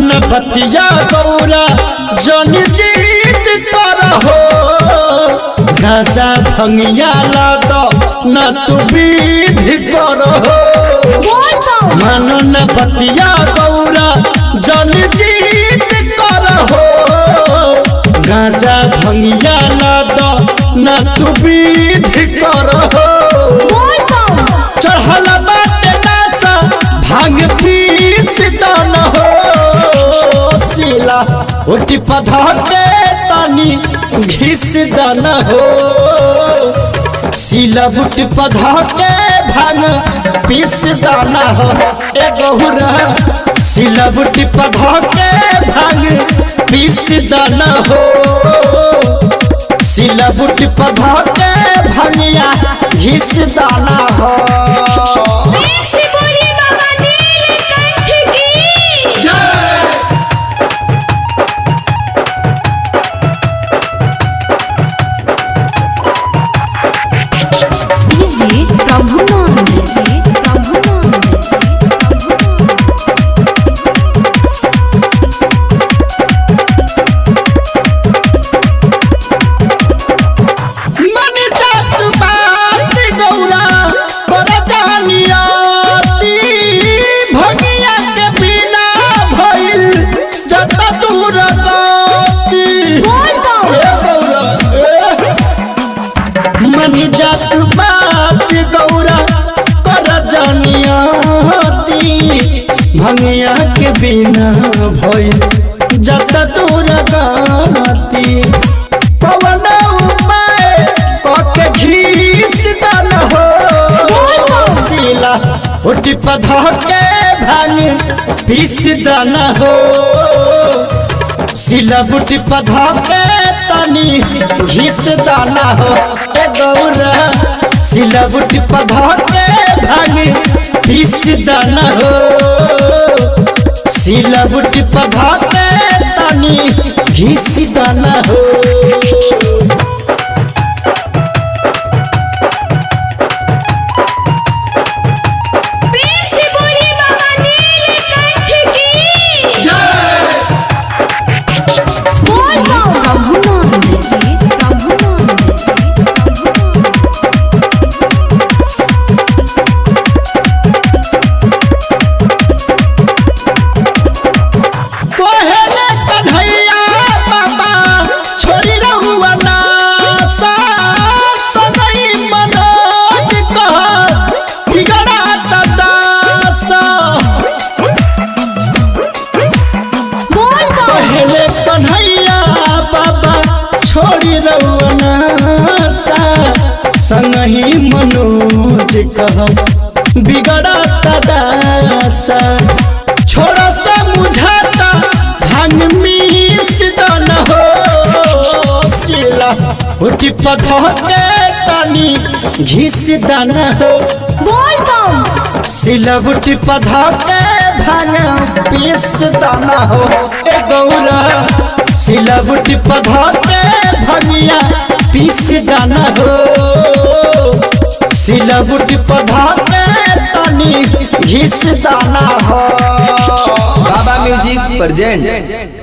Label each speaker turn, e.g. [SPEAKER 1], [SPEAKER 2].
[SPEAKER 1] मनन बतिया गौरा जन जीत करहो गाजा भंगिया लाद न तू विधि करहो मनन बतिया गौरा जन जीत करहो गाजा भंगिया लाद न तू विधि करहो चढ़ल बाटे नासा भांग पीस दान हो सिला उठी पधा के तानी घिस दान हो सिला उठी पधा के भांग पीस दान हो ए गहुरा सिला उठी पधा के भांग पीस दान हो सिला उठी पधा के भांगिया घिस दान हो। मनी जात बात गौरा कर जानियाती भंगिया के बिना भइल जत दूर गाती पवन उपाय कके घीस दान हो सिला उठी पधा के भांग पीस दान हो सिला उठी पधा के तानी घिस दाना हो ए गौरा सिला उठी पधा के भांग पीस दाना हो सिला उठी पधा के तानी घिस दाना हो। कन्हैया बाबा छोड़ी रउना संगही मनोज कह बिगड़ा दासा छोड़ा सा मुझाता भांग मीस दान हो सिला उठी पधा के तानी घिस दान हो सिला उठी पधा के भांग पीस दान हो ए गौरा सिला उठी पधा के भंगिया पीस दान हो सिला उठी पधा के तानी घिस दान हो।
[SPEAKER 2] बाबा म्यूजिक प्रेजेंट।